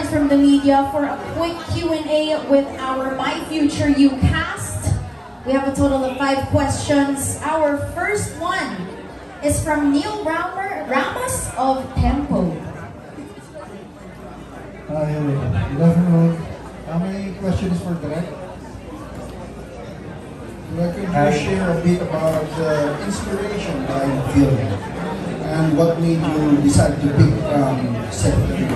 from the media for a quick Q&A with our My Future You cast. We have a total of 5 questions. Our first one is from Neil Ramos of Tempo. Hi, good afternoon. My question is for Direk. Could you share a bit about the inspiration behind film and what made you decide to pick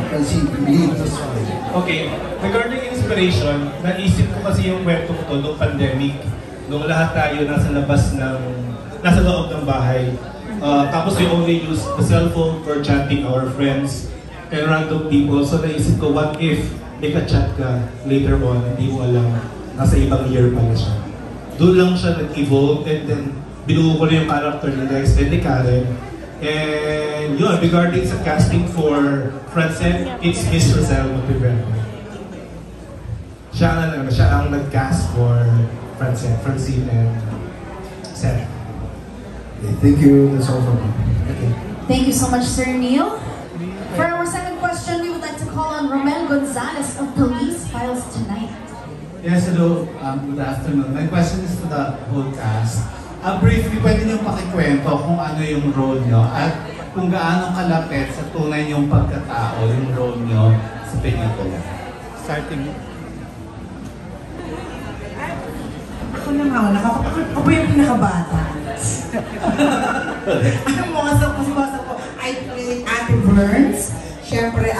Francine to lead this film? Okay, regarding inspiration, naisip ko kasi yung kwento ko to noong pandemic. Noong lahat tayo nasa loob ng bahay. Tapos we only use the cellphone for chatting our friends and random people. So naisip ko, what if may ka-chat ka later on, hindi mo alam, nasa ibang year pala siya. Doon lang siya nag-evolve and then binuo ko na yung character ni Lex and ni Karen. And yun, regarding sa casting for Francine, it's Miss Rosel Monteverde. Siya ang nag-cast for Francine and Seth. Okay, thank you. That's all from me. Okay. Thank you so much, Sir Neil. For our second question, we would like to call on Romel Gonzalez of Police Files Tonight. Yes, hello. Good afternoon. My question is to the whole cast. Briefly, pwede niyong pakikwento kung ano yung role niyo at kung gaano kalapit sa tunay niyong pagkatao yung role niyo sa pelikula. Starting mo. Ako na nga, ako po yung pinakabata. Ang mga sa ko, I played Ate Burns. Siyempre,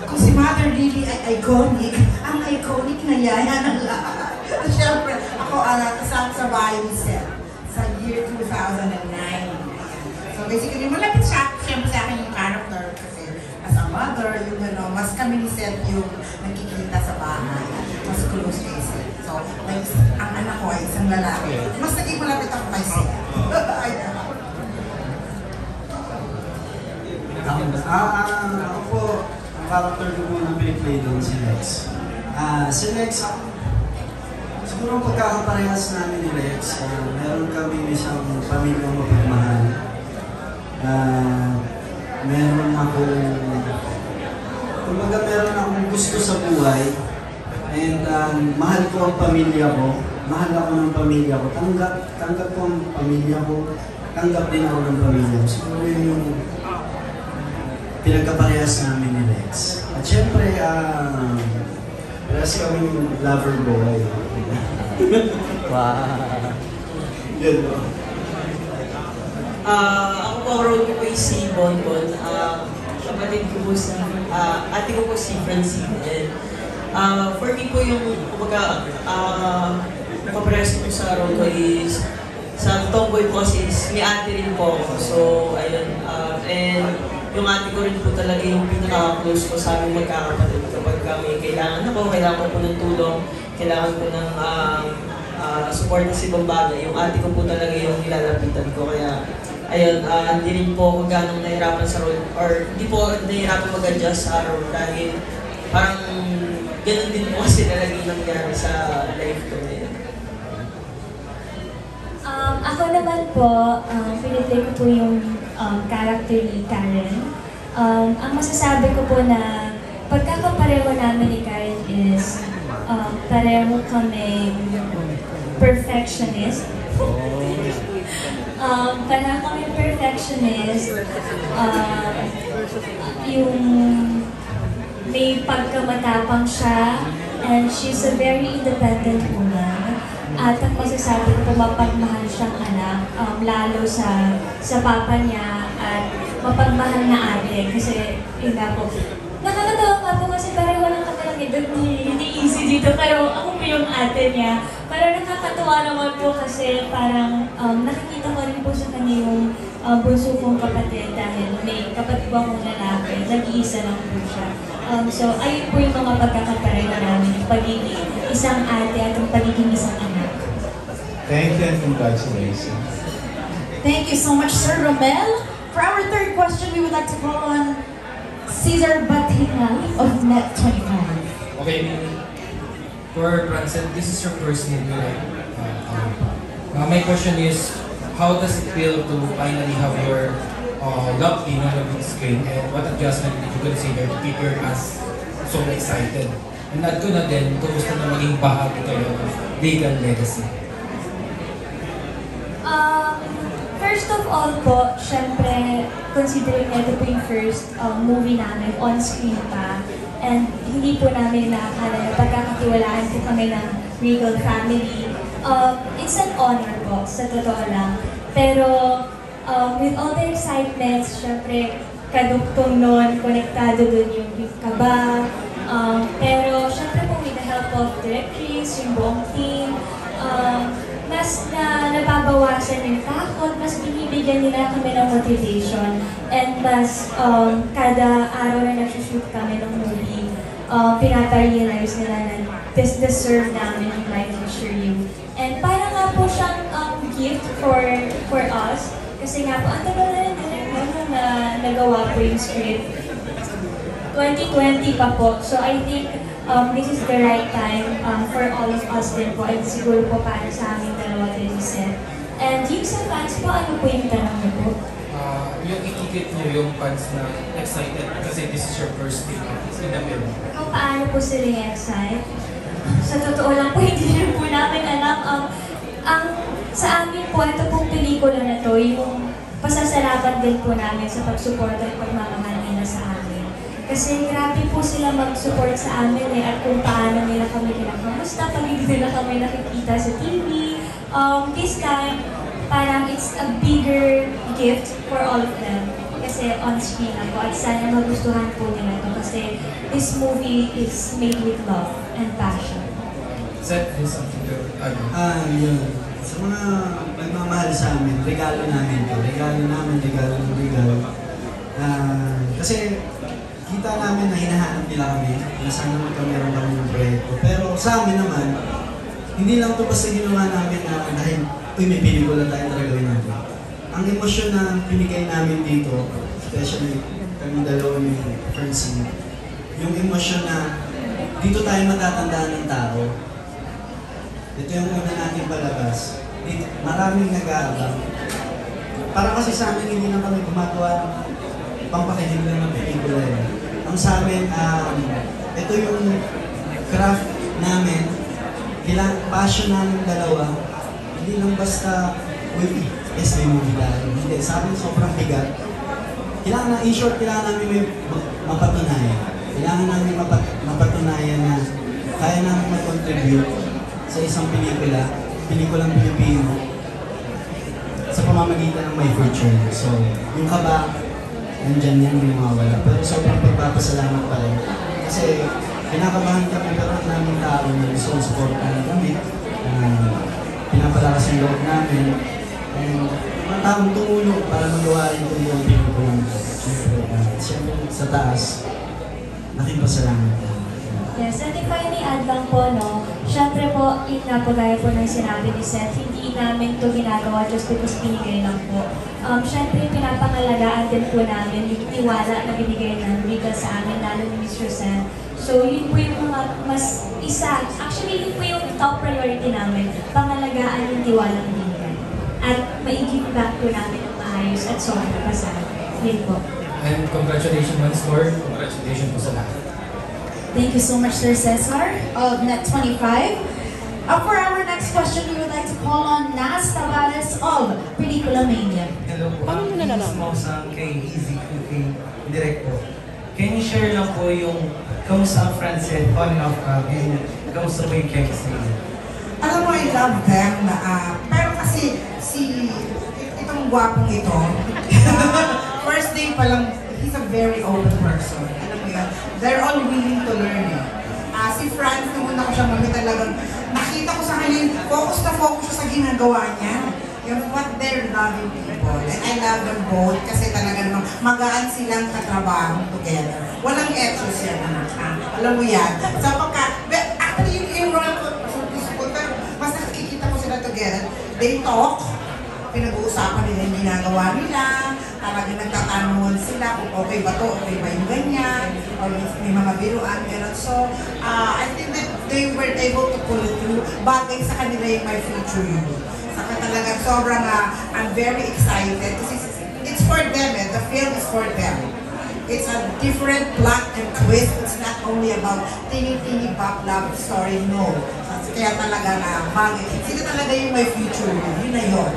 kung si Mother Lily ay iconic, ang iconic na yaya ng lahat. Siyempre, ako kasama sa bahay ni Seth sa year 2009. So basically, malapit siya, siyempre sa akin yung character kasi as a mother, yung mas kami ni Seth yung nagkikita sa bahay, mas close kay Seth. So, ang anak ko ay isang lalaki. Mas naging malapit ako kay Seth. Ako po, ang character ko po na piniplay doon si Lex. Si Lex, siguro pagkakaparehas namin ni Lex, meron kami isang pamilyang mapagmahal. Meron akong gusto sa buhay, and mahal ko ang pamilya ko, mahal ako ng pamilya ko, tanggap ko ang pamilya ko, tanggap din ako ng pamilya ko. Siguro yung pinagkaparehas namin ni Lex. At syempre, kasi kami yung lover boy. Wow! Yun o. Ako po, role ko po yung si Bonbon. Kapatid ko po si, ate ko po si Francine. And for me po yung, kumbaga, kaparehas ko sa role ko is, sa tomboy po kasi may ate rin po ako. So, ayun. And yung ate ko rin po talaga yung pinaka-close ko sa aming magkakapatid. Kapag kami kailangan ko po ng tulong, kailangan ko ng support sa ibang bagay. Yung ate ko po talaga yung nilalapitan ko. Kaya, ayun, hindi rin po ako ganong nahirapan sa role, or hindi po nahirapan mag-adjust sa role dahil parang ganun din po kasi talaga yung nangyari sa life ko ngayon. Ako naman po, piniplay ko po yung character ni Karen. Ang masasabi ko po na pagkakapareho namin ni Karen is pareho kami perfectionist. Pareho kami perfectionist. Yung may pagkamatapang siya, and she's a very independent woman. At ang masasabi ko po, mapagmahal siyang anak, lalo sa papa niya, at mapagmahal na ate. Kasi, yun nga po, nakakatawa nga po kasi pareho lang kami lang edad ni Easy dito, pero ako po yung ate niya. Pero nakakatawa naman po kasi parang nakikita ko rin po sa kanya yung bunso kong kapatid dahil may kapatid ko akong lalaki, nag-iisa lang po siya. So, ayun po yung mga pagkakapareho namin, yung pagiging isang ate at yung pagiging isang anak. Thank you and congratulations. Thank you so much, Sir Romel. For our third question, we would like to call on Cesar Batina of Net25. Okay, for Francine, this is your first movie, right? My question is, how does it feel to finally have your love team on the big screen, and what adjustment did you consider to keep your cast so excited. And add ko na din, kumusta na maging bahagi kayo ng Legal Legacy? First of all po, syempre, considering na ito po yung first movie namin, on-screen pa, and hindi po namin nakakala na pagkakatiwalaan po kami ng Regal family. It's an honor po, sa totoo lang. Pero with all the excitement, syempre, kadugtong nun, konektado dun yung kaba. Pero syempre po with the help of Direk Chris, yung buong team, mas nababawasan yung takot, mas binibigyan nila kami ng motivation, and mas kada araw na nag-shoot kami ng movie, pinapa-realize nila na deserve namin yung My Future You. And parang nga po siyang gift for us, kasi nga po, ang tagal na rin na nagawa po yung script. 2020 pa po, so I think this is the right time for all of us din po, at siguro po para sa aming dalawa din set. And yung sa fans po, ano po yung tanong niyo po? Yung ikikit niyo yung fans na excited kasi this is your first thing in the film. Kung paano po sila excite? Sa totoo lang po, hindi rin po namin alam. Sa amin po, ito pong pelikula na to, yung pasasalamat din po namin sa pagsuporta at pagmamahal nila sa amin. Kasi grabe po sila mag-support sa amin at kung paano nila kami kinakamusta pag hindi nila kami nakikita sa TV. This time, parang it's a bigger gift for all of them. Kasi on-screen ako at sana magustuhan po nila ito kasi this movie is made with love and passion. Seth, is something to add? Yun. Sa mga nagmamahal sa amin, regalo namin ito. Regalo namin, regalo. Kasi kita namin na hinahanap nila kami, na sana magkameron kami ng proyekto. Pero sa amin naman, hindi lang ito basta ginawa namin na dahil may pelikula tayo talaga gawin natin. Ang emosyon na pinigay namin dito, especially kami dalawa ni Francine, yung emosyon na dito tayo matatandaan ng tao. Ito yung una natin palabas. Dito, maraming nag-aabang. Para kasi sa amin, hindi na kami gumagawa pampakinig lang ng pelikula. Ang sa amin, ito yung craft namin, passion namin dalawa, hindi lang basta, yes, may movie tayo. Hindi, sa amin sobrang bigat. Kailangan namin may mapatunayan. Kailangan namin mapatunayan na kaya namin mag-contribute sa isang pelikulang Pilipino, sa pamamagitan ng My Future. So, yung kaba, nandyan yan, hindi mawawala. Pero sobrang pagpapasalamat pa rin. Kasi, kinakabahan kami, pero ang naming tao na gusto kong supportan kami. Pinapalakas yung loob namin. And, mga taong tumulong para magawa rin itong buong pinagpulang ko. Siyempre, sa taas, laking pasalamat. Yes, and if I may add lang po, no, syempre po, napagaya po ng sinabi ni Seth, hindi namin ito ginagawa just because binigay lang po. Syempre, pinapangalagaan din po namin yung tiwala na binigay ng Regal sa amin, lalo ni Mr. Seth. So, yun po yung mga mas isa. Actually, yun po yung top priority namin, pangalagaan yung tiwala ng binigay. At mai-give back po namin ng maayos at sobrang pasal. Yun po. And congratulations once more. Congratulations po sa lahat. Thank you so much, Sir Cesar of Net25. For our next question, we would like to call on Nas Tavares of Pelikula Mania. Hello po. Paano mo na lang? Kay Easy, kay Director. Can you share lang po yung kamusta ang Francine, falling off and kamusta po yung chemistry? Alam mo, I love them pero kasi itong gwapong ito, first day pa lang, he's a very open person. Alam mo yan, they're all willing to learn eh. Si Franz, nung una ko siya talagang nakita ko sa kanya, focus siya sa ginagawa niya. Yung what they're loving people. And I love them both kasi talaga naman magaan silang katrabaho together. Walang etchos yan, anak. Alam mo yan. Actually, yung role ko, pero mas nakikita ko sila together. They talk, pinag-uusapan nila yung ginagawa nila, talagang nagtatanungan sila kung okay ba to, okay ba yung ganyan, or may mga biruan, gano'n. So, I think that they were able to pull it through. Bagay sa kanila yung My Future You. Saka talagang sobrang, I'm very excited kasi it's for them the film is for them. It's a different plot and twist. It's not only about teeny pop love story, no. Kaya talaga na, sino talaga yung may future? Yun na yun.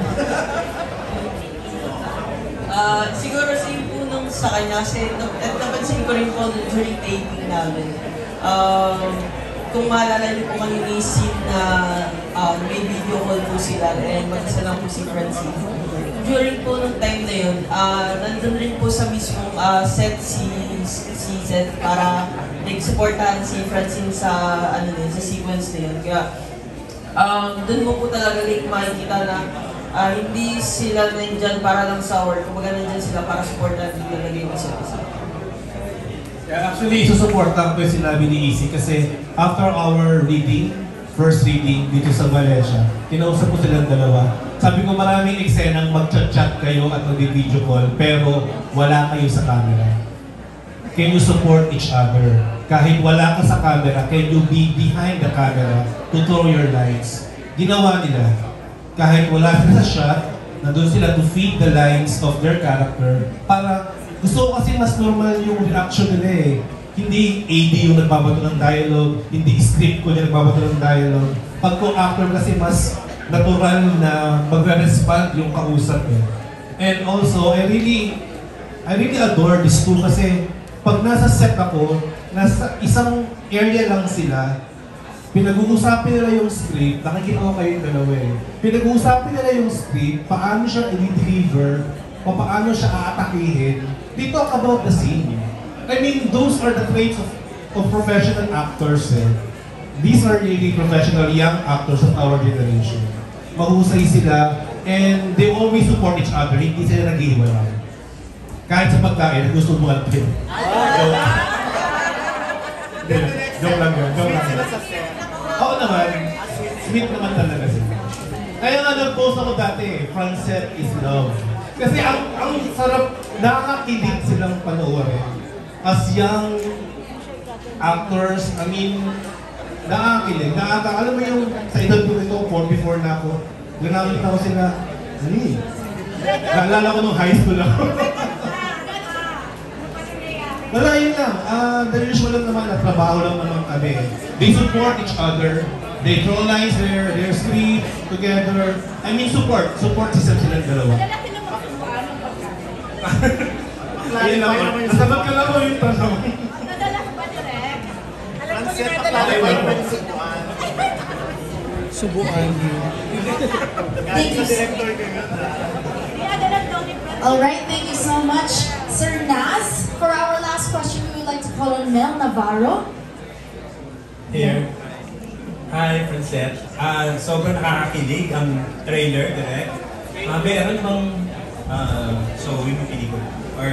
Siguro same po nung sa kanya, kasi napansin ko rin po during taping namin. Kung maalala niyo po kanina yung scene na may video call po sila and mag-isa lang po si Francine. During po nung time na yun, nandun rin po sa mismong set si Seth para supportahan si Francine sa sa sequence na yun. Kaya doon mo po talaga makikita na hindi sila nandyan para lang sa work, kumbaga nandyan sila para supportahan din talaga yung isa't isa. Yeah, actually, susuportahan ko yung sinabi ni Easy kasi after our reading, first reading dito sa Valencia, kinausap ko silang dalawa. Sabi ko maraming eksenang mag-chat-chat kayo at mag-video call pero wala kayo sa camera. Can you support each other? Kahit wala ka sa camera, can you be behind the camera to throw your lines? Ginawa nila. Kahit wala sila sa shot, nandun sila to feed the lines of their character para gusto ko kasi mas normal yung reaction nila eh. Hindi AD yung nagbabato ng dialogue, hindi script ko yung nagbabato ng dialogue. Pag co-actor kasi mas natural na magre-respond yung kausap eh. And also, I really adore these two kasi pag nasa set ako, nasa isang area lang sila, pinag-uusapin nila yung script, nakikita ko kayong dalawa eh. Pinag-uusapin nila yung script, paano siya i-deliver, o paano siya aatakihin. They talk about the scene. I mean, those are the traits of professional actors eh. These are really professional young actors of our generation. Mahusay sila, and they always support each other, hindi sila nag-iwalay. Kahit sa pagkain, gusto mo alpin. Joke lang yun, joke lang yun. Oo naman, sweet naman talaga sila. Kaya nga nag-post ako dati, Francette is love. Kasi ang sarap, nakakakilig silang panoorin. As young actors, I mean, nakakakilig. Alam mo yung sa edad ko ito, 44 na ako, nakakita ko sila, naalala ko nung high school ako. Wala, yun lang. The usual lang naman, at trabaho lang naman kami. They support each other. They draw lines their script together. I mean, support system silang dalawa. Ayun lang, nasabat ka lang mo yung tanong. Madalas ba direct? Alam ko Francette, ginadala ko subuan. Thank you. Alright, thank you so much, Sir Nas. For our last question, we would like to call on Mel Navarro. Here. Hi, Francette. Sobrang nakakakilig ang trailer, direct. Meron bang showing yung pelikula? Or...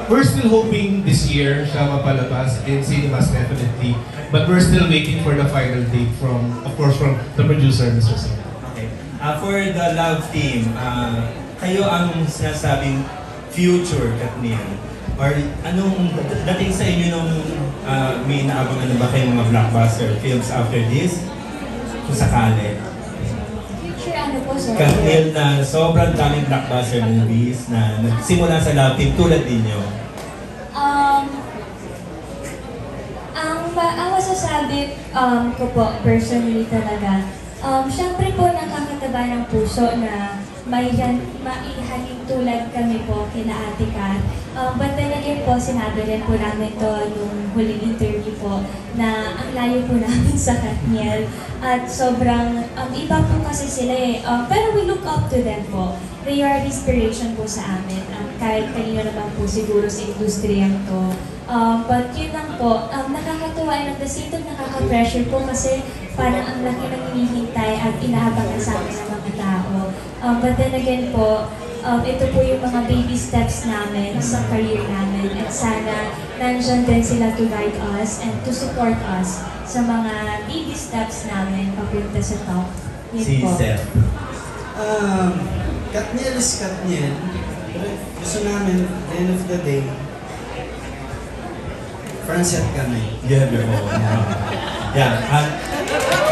We're still hoping this year siya mapalabas in cinemas definitely. But we're still waiting for the final date from, of course, from the producer, Mr. Sam. Okay. For the love team, kayo ang sinasabing future, Katniel? Or anong dating sa inyo nung may inaabangan na ba kayong mga blockbuster films after this? Kung sakali. Future ano po, sir? Katniel na sobrang daming blockbuster movies na nagsimula sa love team tulad ninyo. Ang masasabi ko po, personally talaga, syempre po nakakataba ng puso na maihalin tulad kami po kina Ate Kat. But then again po, sinabi rin po namin to nung huling interview po na ang layo po namin sa Katniel at sobrang iba po kasi sila eh. Pero we look up to them po. They are inspiration po sa amin. Kahit kanino naman po siguro sa industriyang to. But yun lang po, nakakatuwa and at the same time nakaka-pressure po kasi parang ang laki ng hinihintay at inaabangan sa amin ng mga tao. But then again po, ito po yung mga baby steps namin sa career namin at sana nandyan din sila to guide us and to support us sa mga baby steps namin papunta sa top. Yun Si po. Seth. Katniel is Katniel. Gusto namin, at the end of the day, Francette kami. You have your own. Yeah.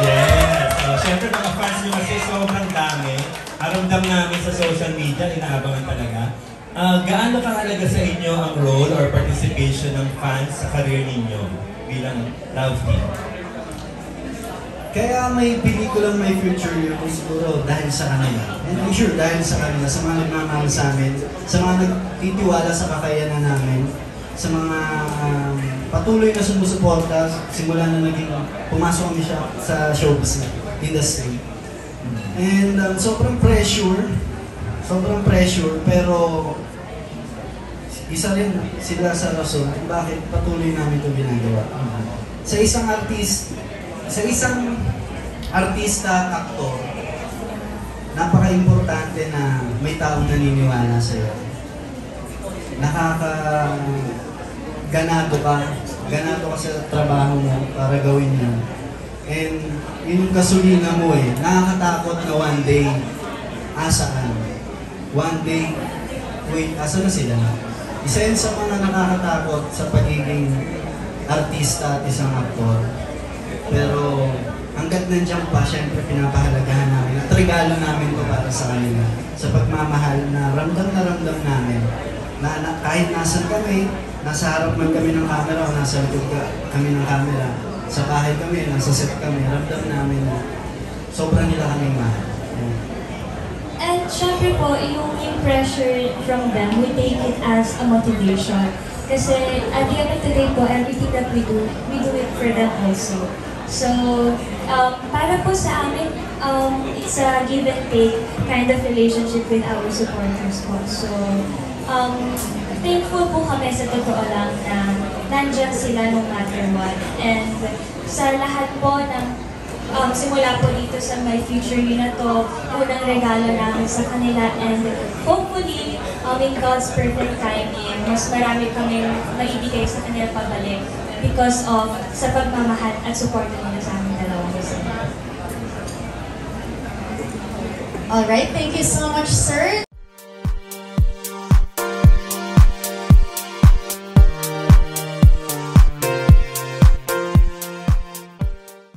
Yes. Siyempre mga fans nyo kasi sobrang dami. Aramdam namin sa social media, inaabangan talaga. gaano kahalaga sa inyo ang role or participation ng fans sa career ninyo bilang love team? Kaya may pelikulang may future yun siguro dahil sa kanila. And I'm sure dahil sa kanila, sa mga nagmamahal sa amin, sa mga nagtitiwala sa kakayanan namin, sa mga patuloy na sumusuporta simula na naging pumasok kami siya sa showbiz industry. And sobrang pressure, pero isa rin sila sa rason kung bakit patuloy namin ito ginagawa. Sa isang artista at aktor, napaka-importante na may taong naniniwala sa'yo. Ganado ka sa trabaho mo para gawin yun. And yun yung gasolina mo eh. Nakakatakot na one day, asaan? One day, wait, asa na sila? Isa yun sa mga nakakatakot sa pagiging artista at isang aktor. Pero hanggat nandiyan pa, syempre pinapahalagahan namin at regalo namin ito para sa kanila. Sa pagmamahal na ramdam namin na kahit nasan kami, nasa harap man kami ng camera o nasa likod kami ng camera, sa bahay kami, nasa set kami, ramdam namin na sobrang nila kaming mahal. And syempre po, yung pressure from them, we take it as a motivation. Kasi at the end of the day po, everything that we do it for them also. So, para po sa amin, it's a give and take kind of relationship with our supporters po. So, thankful po kami sa totoo lang na nandyan sila no matter what. And sa lahat po ng simula po dito sa My Future You na to, unang regalo namin sa kanila. And hopefully, in God's perfect timing, mas marami kami maibigay sa kanila pabalik because of sa pagmamahal at support nila sa aming dalawang isa. Alright, thank you so much, sir.